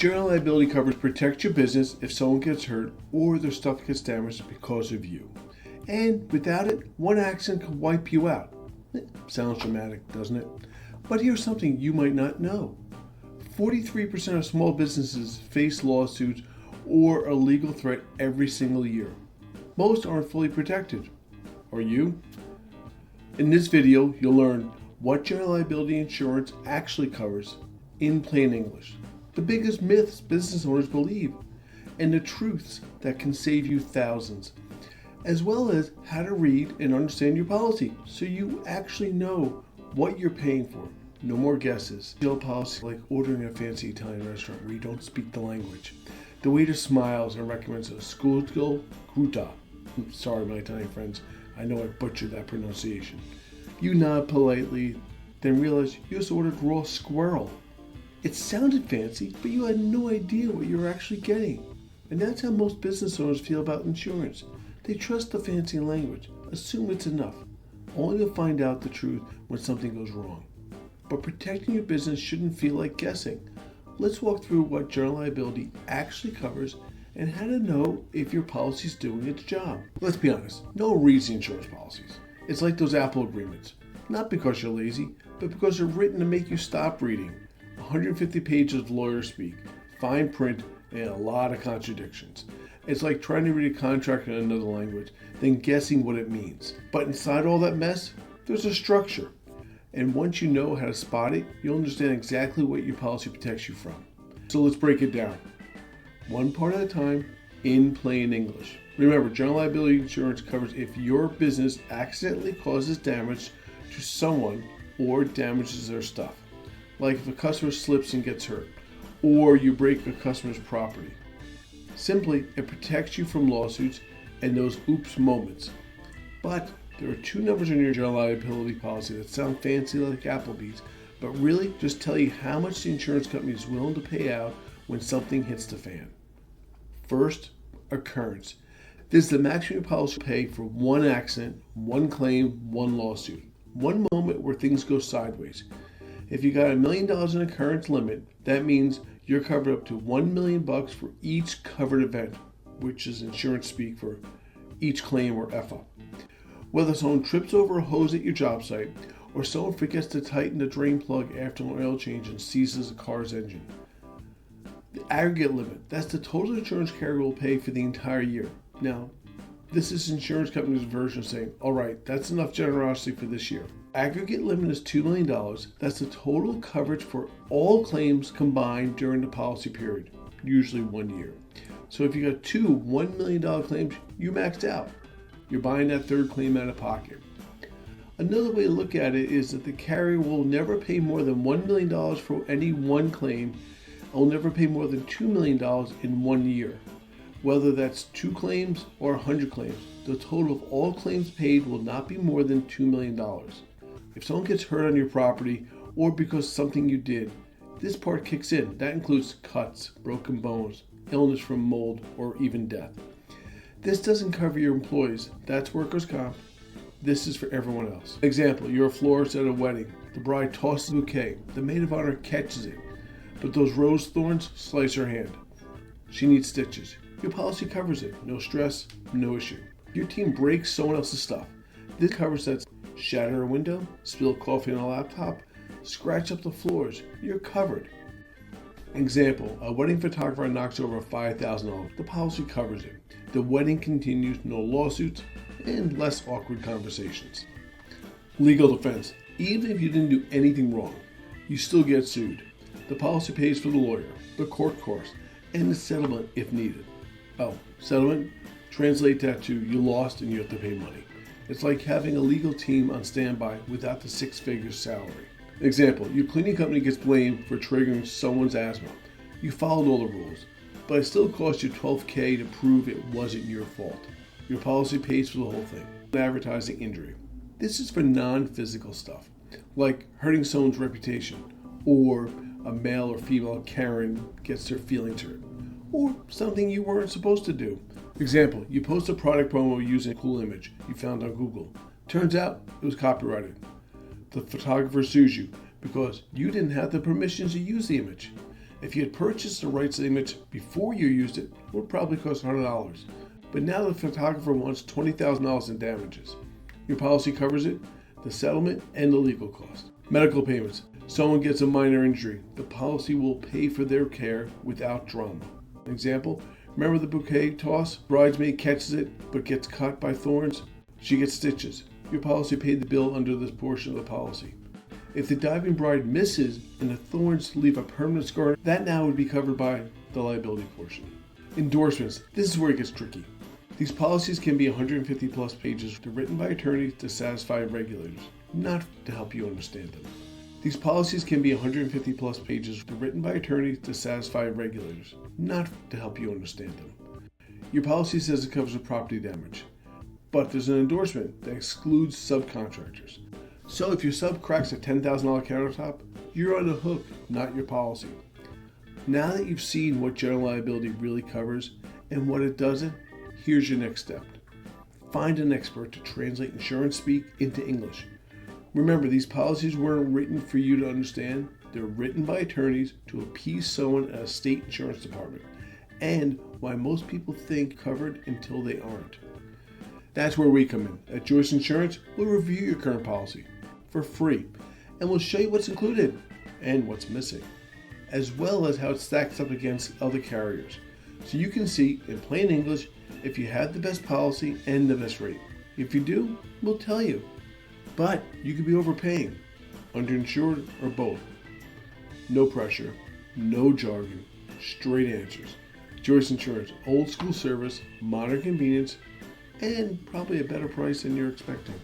General liability coverage protects your business if someone gets hurt or their stuff gets damaged because of you. And without it, one accident could wipe you out. Sounds dramatic, doesn't it? But here's something you might not know. 43% of small businesses face lawsuits or a legal threat every single year. Most aren't fully protected. Are you? In this video, you'll learn what general liability insurance actually covers in plain English, the biggest myths business owners believe, and the truths that can save you thousands, as well as how to read and understand your policy so you actually know what you're paying for. No more guesses. Your policy like ordering at a fancy Italian restaurant where you don't speak the language. The waiter smiles and recommends a scudo cruta. Sorry, my Italian friends. I know I butchered that pronunciation. You nod politely, then realize you just ordered raw squirrel. It sounded fancy, but you had no idea what you were actually getting. And that's how most business owners feel about insurance. They trust the fancy language, assume it's enough, only to find out the truth when something goes wrong. But protecting your business shouldn't feel like guessing. Let's walk through what general liability actually covers and how to know if your policy is doing its job. Let's be honest, no one reads the insurance policies. It's like those Apple agreements. Not because you're lazy, but because they're written to make you stop reading. 150 pages of lawyer speak, fine print, and a lot of contradictions. It's like trying to read a contract in another language, then guessing what it means. But inside all that mess, there's a structure. And once you know how to spot it, you'll understand exactly what your policy protects you from. So let's break it down. One part at a time, in plain English. Remember, general liability insurance covers if your business accidentally causes damage to someone or damages their stuff. Like if a customer slips and gets hurt, or you break a customer's property. Simply, it protects you from lawsuits and those oops moments. But there are two numbers in your general liability policy that sound fancy like Applebee's, but really just tell you how much the insurance company is willing to pay out when something hits the fan. First, occurrence. This is the maximum your policy will pay for one accident, one claim, one lawsuit. One moment where things go sideways. If you got $1 million in occurrence limit, that means you're covered up to $1 million for each covered event, which is insurance speak for each claim or F-up. Whether someone trips over a hose at your job site, or someone forgets to tighten the drain plug after an oil change and seizes a car's engine. The aggregate limit, that's the total insurance carrier will pay for the entire year. Now, this is insurance company's version of saying, all right, that's enough generosity for this year. Aggregate limit is $2 million. That's the total coverage for all claims combined during the policy period, usually 1 year. So if you got two $1 million claims, you maxed out. You're buying that third claim out of pocket. Another way to look at it is that the carrier will never pay more than $1 million for any one claim and will never pay more than $2 million in 1 year. Whether that's 2 claims or 100 claims, the total of all claims paid will not be more than $2 million. If someone gets hurt on your property or because of something you did, this part kicks in. That includes cuts, broken bones, illness from mold, or even death. This doesn't cover your employees. That's workers' comp. This is for everyone else. Example, you're a florist at a wedding. The bride tosses a bouquet. The maid of honor catches it, but those rose thorns slice her hand. She needs stitches. Your policy covers it. No stress, no issue. Your team breaks someone else's stuff. This covers that. Shatter a window, spill coffee on a laptop, scratch up the floors. You're covered. Example, a wedding photographer knocks over $5,000. The policy covers it. The wedding continues, no lawsuits, and less awkward conversations. Legal defense. Even if you didn't do anything wrong, you still get sued. The policy pays for the lawyer, the court costs, and the settlement if needed. Oh, settlement? Translate that to you lost and you have to pay money. It's like having a legal team on standby without the 6-figure salary. Example, your cleaning company gets blamed for triggering someone's asthma. You followed all the rules, but it still cost you $12,000 to prove it wasn't your fault. Your policy pays for the whole thing. Advertising injury. This is for non-physical stuff, like hurting someone's reputation, or a male or female Karen gets their feelings hurt, or something you weren't supposed to do. Example, you post a product promo using a cool image you found on Google. Turns out it was copyrighted. The photographer sues you because you didn't have the permissions to use the image. If you had purchased the rights to the image before you used it, it would probably cost $100. But now the photographer wants $20,000 in damages. Your policy covers it, the settlement, and the legal cost. Medical payments. Someone gets a minor injury. The policy will pay for their care without drama. Example, remember the bouquet toss? Bridesmaid catches it but gets cut by thorns. She gets stitches. Your policy paid the bill under this portion of the policy. If the diving bride misses and the thorns leave a permanent scar, that now would be covered by the liability portion. Endorsements. This is where it gets tricky. These policies can be 150 plus pages written by attorneys to satisfy regulators, not to help you understand them. These policies can be 150 plus pages written by attorneys to satisfy regulators, not to help you understand them. Your policy says it covers a property damage, but there's an endorsement that excludes subcontractors. So if your sub cracks a $10,000 countertop, you're on the hook, not your policy. Now that you've seen what general liability really covers and what it doesn't, here's your next step. Find an expert to translate insurance speak into English. Remember, these policies weren't written for you to understand. They're written by attorneys to appease someone at a state insurance department, and why most people think covered until they aren't. That's where we come in. At Joyce Insurance, we'll review your current policy for free, and we'll show you what's included and what's missing, as well as how it stacks up against other carriers, so you can see in plain English if you have the best policy and the best rate. If you do, we'll tell you. But you could be overpaying, underinsured, or both. No pressure, no jargon, straight answers. Joyce Insurance, old school service, modern convenience, and probably a better price than you're expecting.